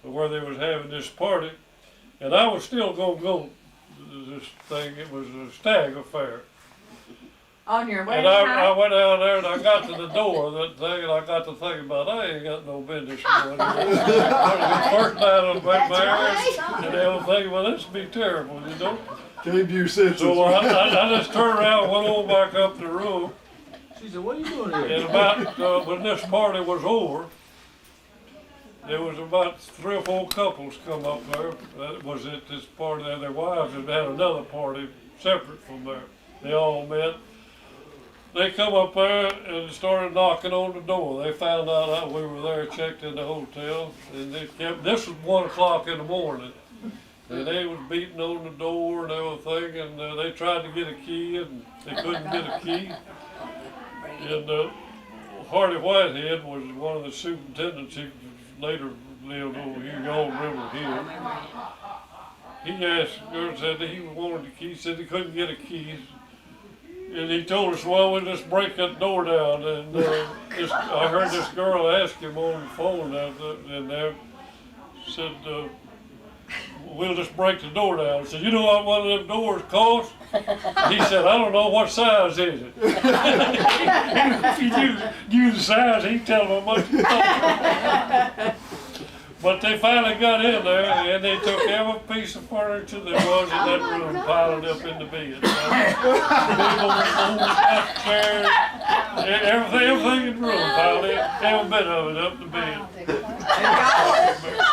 where they was having this party. And I was still going to go to this thing. It was a stag affair. On your way. And I went down there and I got to the door of that thing, and I got to thinking about, I ain't got no business going on. The first night I've been married and everything, well, this would be terrible, you know. Gave you sense. So I just turned around and went on back up the room. She said, what are you doing here? And about, when this party was over, there was about 3 or 4 couples come up there. That was at this party, and their wives had had another party separate from there. They all met. They come up there and started knocking on the door. They found out that we were there, checked in the hotel, and they kept, this was 1 o'clock in the morning. And they was beating on the door and everything, and they tried to get a key, and they couldn't get a key. And Hardy Whitehead was one of the superintendents. He later lived over here. Y'all remember him. He asked her, said that he wanted the key. He said he couldn't get a key. And he told us, well, we'll just break that door down. And I heard this girl ask him on the phone and there said, we'll just break the door down. I said, you know what one of them doors costs? He said, I don't know, what size is it? If you knew the size, he'd tell them how much it cost. But they finally got in there, and they took every piece of furniture there was in that room, piled up in the bed. Chairs, everything in the room, piled in, every bit of it up the bed.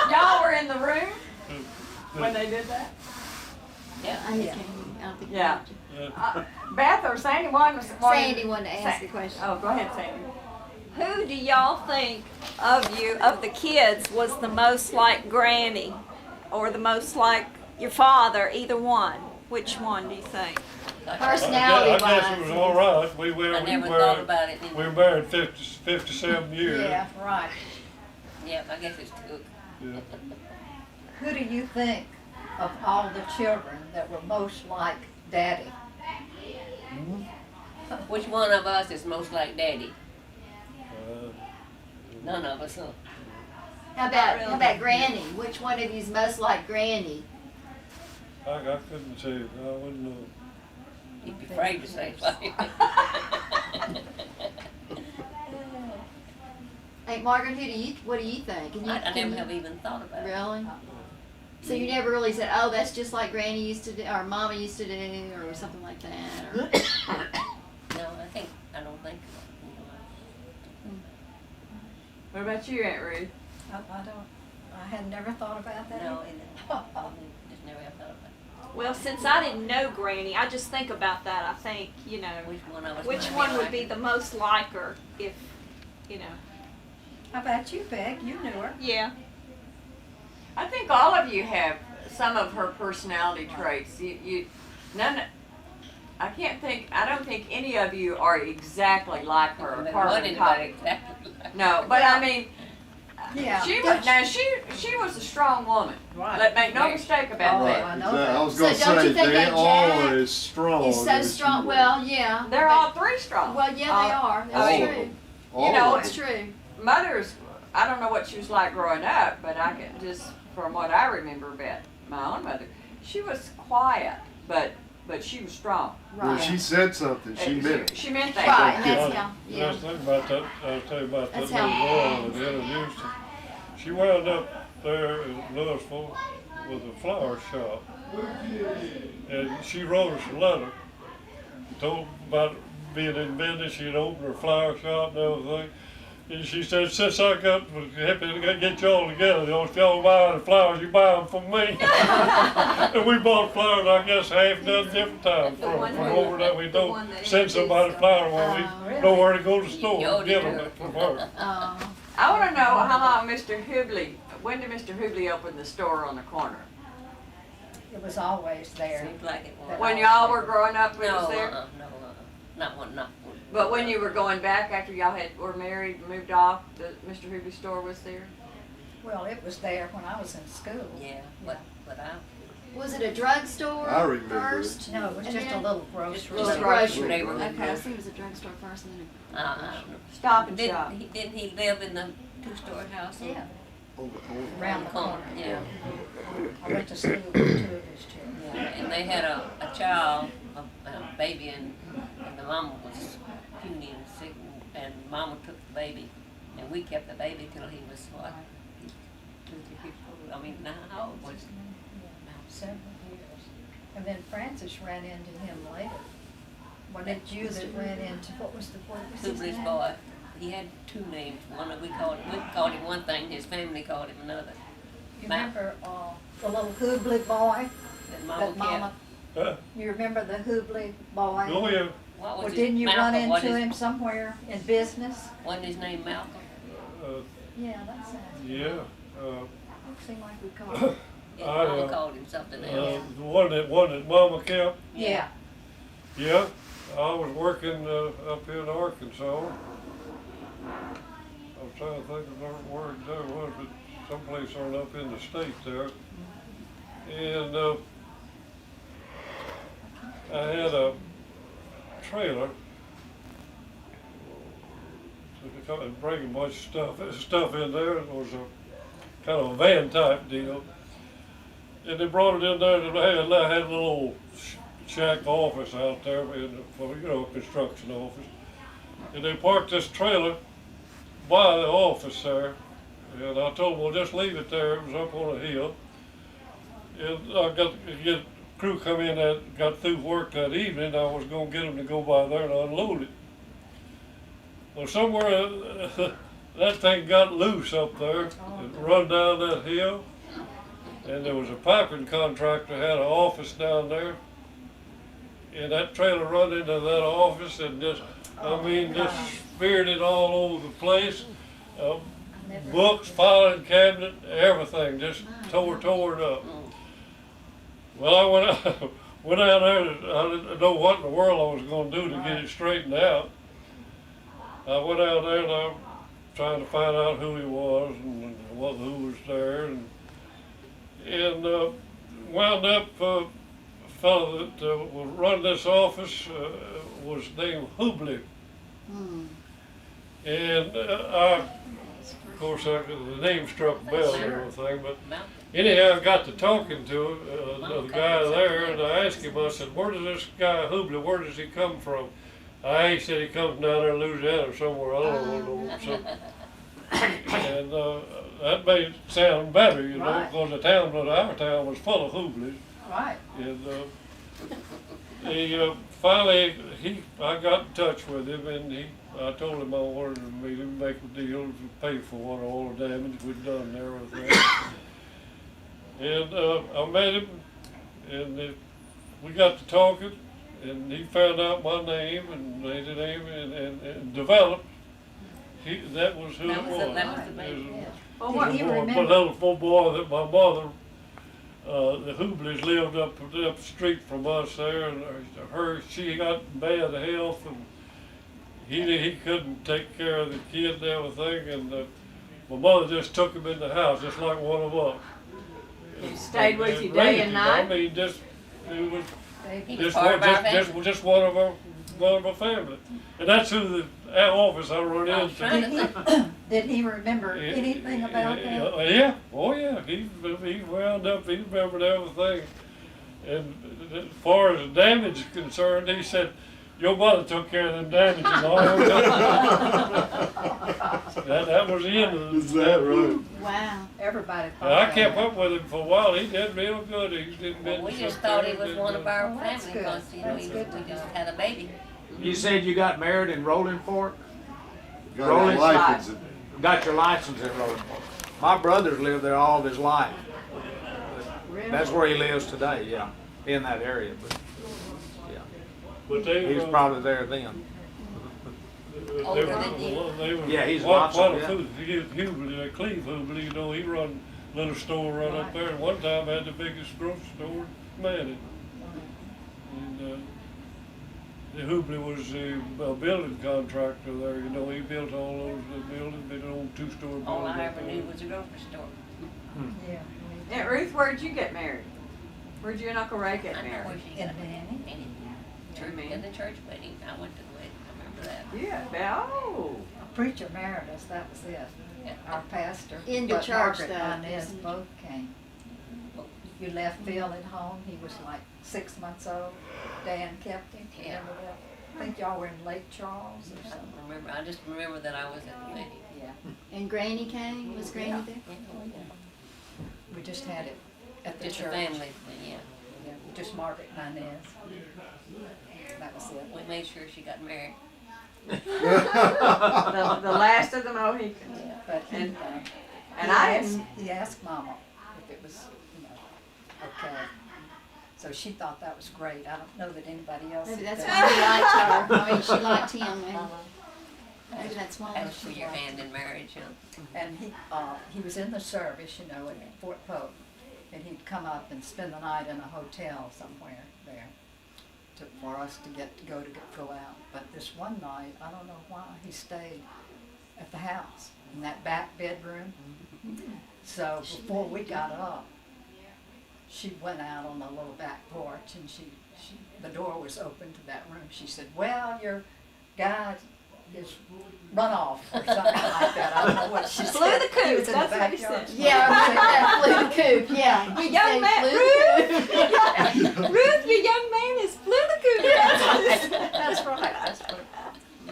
Y'all were in the room when they did that? Yeah. Yeah. Beth or Sandy wanted Sandy wanted to ask a question. Oh, go ahead, Sandy. Who do y'all think of the kids, was the most like Granny or the most like your father, either one? Which one do you think? Personality wise. I guess it was all right. We were married 57 years. Yeah, right. Yeah, I guess it's good. Yeah. Who do you think of all the children that were most like Daddy? Which one of us is most like Daddy? None of us, huh? How about Granny? Which one of you's most like Granny? I couldn't say it. I wouldn't know. You'd be afraid to say something. Hey, Margaret, what do you think? I never have even thought about it. Really? So you never really said, oh, that's just like Granny used to do, or Mama used to do, or something like that? Or... No, I don't think. What about you, Aunt Ruth? I had never thought about that. No, just never have thought about it. Well, since I didn't know Granny, I just think about that. I think, which one would be the most like her if, How about you, Beck? You knew her. Yeah. I think all of you have some of her personality traits. I don't think any of you are exactly like her. No, but I mean, yeah. She was a strong woman. Right. Make no mistake about that. I was going to say, they're always strong. Is so strong. Well, yeah. They're all 3 strong. Well, yeah, they are. That's true. It's true. Mother's, I don't know what she was like growing up, but I can just, from what I remember about my own mother, she was quiet, but but she was strong. When she said something, she meant it. She meant that. Right, and that's how, The yeah. best thing about that, I'll tell you about that That's little how- girl that introduced her. She wound up there in Louisville with a flower shop. And she wrote us a letter, told about being in business. She'd opened her flower shop and everything. And she said, since I was happy to get y'all together, if y'all buy the flowers, you buy them from me. And we bought flowers, I guess, half a dozen different times from over that we don't send somebody flowers when we know where to go to the store and get them from her. I want to know how long Mr. Hubley, when did Mr. Hubley open the store on the corner? It was always there. Seems like it was. When y'all were growing up, it was No, there? not one. But when you were going back after y'all were married and moved off, the Mr. Hubley store was there? Well, it was there when I was in school. Yeah, but I. Was it a drugstore I remember it. first? No, it was And just a then- little grocery. Just a store. grocery. Neighborhood Okay, I think it was a drugstore first and then Stop and shop. Didn't he live in the two-story house? Yeah, Around around the corner. Yeah. I went to school with two of his children. Yeah, and they had a child, a baby, and the mama was puny and sick, and mama took the baby, and we kept the baby till he was what, 2 or 3 years old. I mean, now how old was he? Several years. And then Francis ran into him later. What did you that ran into, what was his Hubley's name? boy. He had 2 names. One that we called him one thing. His family called him another. You remember the little Hubley boy That Mama that Mama, Huh? you remember the Hubley boy? Oh, yeah. What was Well, his- didn't you run Malcolm, what into is- him somewhere in business? Wasn't his name Malcolm? Yeah, that sounds. Yeah. It seemed like we called him. Yeah, I, Mama called him something else. the one that Mama kept. Yeah. Yeah, I was working up in Arkansas. I was trying to think of where it was, but someplace on up in the state there. And I had a trailer to come and bring a bunch of stuff in there. It was a kind of a van type deal. And they brought it in there, and I had a little shack office out there, for, construction office. And they parked this trailer by the office there. And I told them, well, just leave it there. It was up on a hill. And I got to get crew come in that got through work that evening. I was going to get them to go by there and unload it. Well, somewhere that thing got loose up there. It run down that hill. And there was a piping contractor had an office down there. And that trailer run into that office and just speared it all over the place. Books, filing cabinet, everything, just tore it up. Well, I went out there, I didn't know what in the world I was going to do to get it straightened out. I went out there and I was trying to find out who he was and who was there. And wound up, a fellow that would run this office was named Hubley. And of course, the name struck a bell and everything, but anyhow, I got to talking to the guy there, and I asked him, I said, where does this guy Hubley, where does he come from? He said he comes down there in Louisiana or somewhere, I don't know. So, and that made it sound better, because our town was full of Hubleys. Right. And finally, I got in touch with him, and I told him I wanted to meet him, make a deal to pay for all the damage we'd done there with that. And I met him, and we got to talking, and he found out my name and made a name and developed. That was who it was. That was the baby. Did he remember? My little boy that my mother, the Hubleys lived up the street from us there, and she got bad health, and he couldn't take care of the kid and everything, and my mother just took him in the house, just like one of us. He stayed with you day and night? I mean, it was just one of our family, and that's who the office I run into. Did he remember anything about that? Yeah, oh yeah, he wound up, he remembered everything. And as far as damage is concerned, he said, your mother took care of them damage and all. that was the end of it. Is that right? Wow. Everybody And thought I that. kept up with him for a while. He did real good. He didn't Well, we just thought he was one of our family because, you know, we just had a baby. You said you got married in Rolling Fork? Got Rolling a license. Got your license in Rolling Fork. My brother's lived there all his life. That's where he lives today, yeah, in that area. But yeah, But they he was probably there then. Older than you. Yeah, he's lots lots of, of food. Hubley, Cleve Hubley, you know, he run a little store right up there. And one time had the biggest grocery store in Manning. And the Hubley was a building contractor there. You know, he built all those buildings, big old two-story buildings. All I ever knew was a grocery store. Yeah. Aunt Ruth, where'd you get married? Where'd you and Uncle Ray get I know married? where she got married. In the church wedding. I went to the wedding. I remember that. Yeah. Oh. A preacher married us, that was it. Our pastor. In the but church, Margaret though. and Inez both came. You left Phil at home, he was like 6 months old. Dan kept him, remember that? I think y'all were in Lake Charles or I something. don't remember. I just remember that I was at the wedding. Yeah. And Granny came? Was Granny there? We just had it at the Just a church. family thing, yeah. Yeah, just Margaret and Inez. That was it. We made sure she got married. The last of the Mohicans. But And he I he asked Mama if it was, you know, okay. So she thought that was great. I don't know that anybody else. Maybe had that's done why he it. liked her. I mean, she liked him. And maybe that's why. That was for your hand in marriage, huh? And he was in the service, you know, at Fort Pope, and he'd come up and spend the night in a hotel somewhere there for us to go out. But this one night, I don't know why, he stayed at the house in that back bedroom. So before we got up, she went out on the little back porch, and the door was open to that room. She said, "Well, your guy is run off," or something like that. I don't know what she said. Flew the coop, He was in that's the what he backyard. said. Yeah, flew the coop. Yeah. Your young man, Ruth, your young man is flew the coop. That's right. That's right.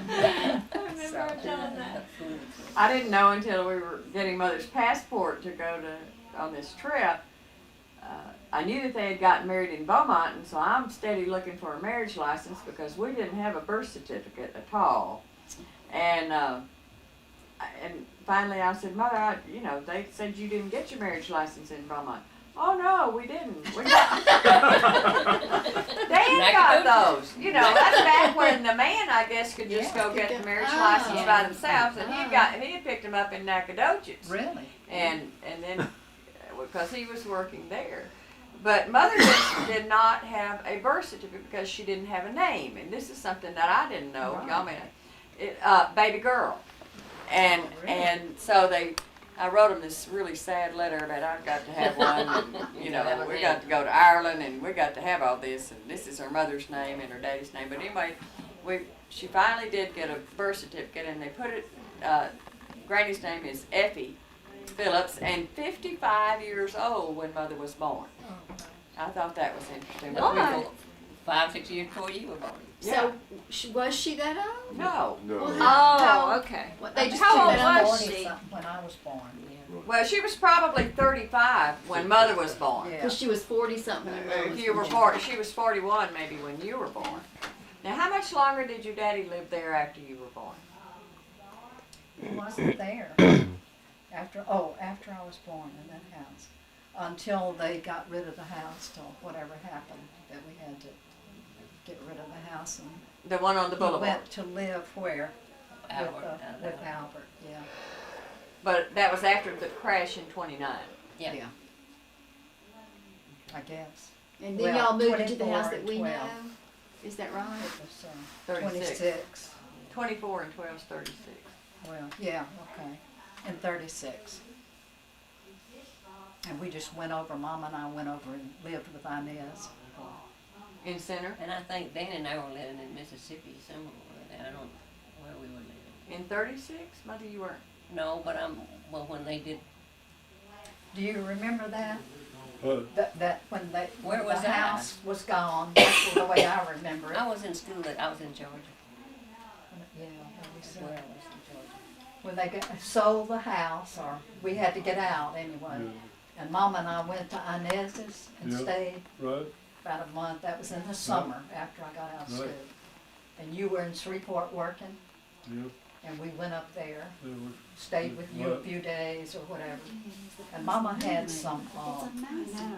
I remember her telling that. I didn't know until we were getting Mother's passport to go on this trip. I knew that they had gotten married in Beaumont, and so I'm steady looking for a marriage license because we didn't have a birth certificate at all. And finally I said, Mother, they said you didn't get your marriage license in Beaumont. Oh no, we didn't. We got Dan got those. That's back when the man, I guess, could just go get the marriage license by themselves, and he had picked them up in Nacogdoches. Really? And then because he was working there. But Mother did not have a birth certificate because she didn't have a name, and this is something that I didn't know. I mean, baby girl, and so I wrote them this really sad letter that I've got to have one. And, we got to go to Ireland, and we got to have all this, and this is her mother's name and her daddy's name. But anyway, she finally did get a birth certificate, and they put it. Granny's name is Effie Phillips, and 55 years old when Mother was born. I thought that was interesting. No, 5-6 years before you were born. Yeah. So, was she that old? No. Well, okay. They just How took old that was on she? When I was born. Well, she was probably 35 when Mother was born. Because she was 40-something when Mom was If you were born. 40, she was 41 maybe when you were born. Now, how much longer did your daddy live there after you were born? He wasn't there. After I was born in that house. Until they got rid of the house, till whatever happened, that we had to get rid of the house. And The one on the boulevard. He went to live where? Albert. With Albert, yeah. But that was after the crash in 29. Yeah. I guess. And then y'all moved into the 24 house that and we 12. know. Is that right? It was 36. 26. 24 and 12 is 36. Well, yeah, okay. And 36. And we just went over, Mama and I went over and lived with Inez. In Center? And I think Dan and I were living in Mississippi somewhere. I don't know where we were living. In 36? Mother, you weren't? No, but when they did. Do you remember that? That when Where was the that? house was gone, that's the way I remember it. I was in school. I was in Georgia. Yeah, we said. Where I was in Georgia. When they sold the house, or we had to get out anyway. And Mom and I went to Inez's and stayed about a month. That was in the summer after I got out of school. And you were in Shreveport working? Yep. And we went up there, stayed with you a few days or whatever. And Mama had some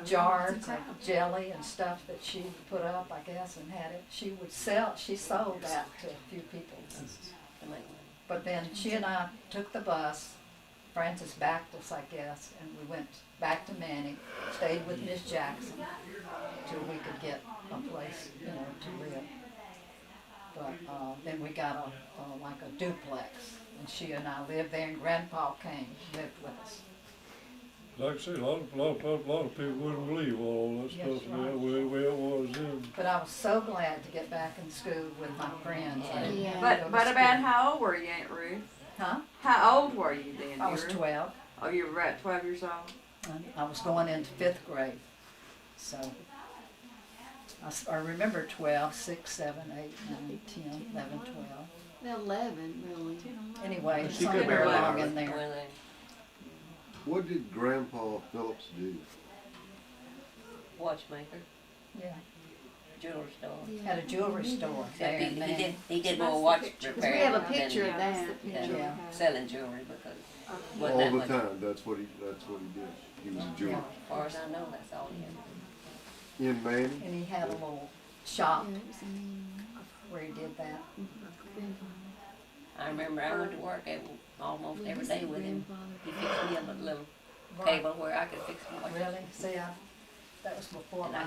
jars of jelly and stuff that she put up, I guess, and had it. She sold that to a few people. But then she and I took the bus. Francis backed us, I guess, and we went back to Manning, stayed with Miss Jackson till we could get a place, to live. But then we got like a duplex, and she and I lived there, and Grandpa lived with us. Like I say, a lot of people wouldn't believe all that stuff the way it was then. But I was so glad to get back in school with my friends. But about how old were you, Aunt Ruth? Huh? How old were you then? I was 12. Oh, you were about 12 years old? I was going into 5th grade. So I remember 12, 6, 7, 8, 9, 10, 11, 12. 11, really. Anyway, She could somewhere be along right. in there. What did Grandpa Phillips do? Watchmaker. Yeah. Jewelry store. Had a jewelry store there. He did more watch repair. We have a picture of that. Than selling jewelry because All the time. That's what he did. He was a jeweler. As far as I know, that's all he had. In Manning? And he had a little shop where he did that. I remember I went to work almost every day with him. He fixed me up a little table where I could fix my watches. Really? See, that was before And my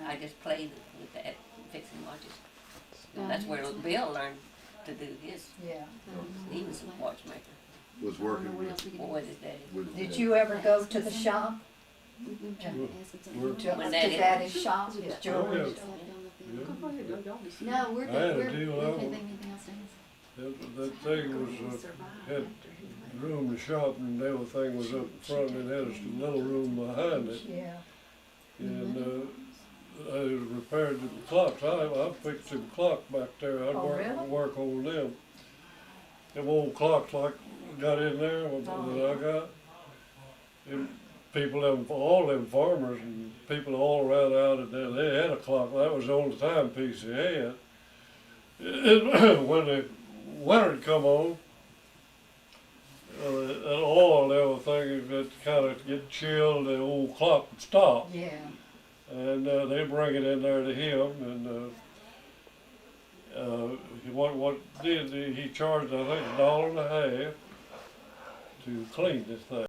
I time. just played with that, fixing watches. And that's where Bill learned to do his. Yeah. He was a watchmaker. Was working with his daddy. Did you ever go to the shop? To Daddy's shop, his jewelry store? No, we're I had a good. deal We're out. anything else. That thing was, had room to shop and everything was up front and it had a little room behind it. Yeah. And I repaired the clocks. I fixed the clock back there. I'd work on them. Them old clocks like got in there that I got. And people, all them farmers and people all around out in there, they had a clock. That was the only timepiece they had. And when the winter would come on, that oil and everything would kind of get chilled, the old clock would stop. Yeah. And they bring it in there to him, and he charged, I think, $1.50 to clean this thing.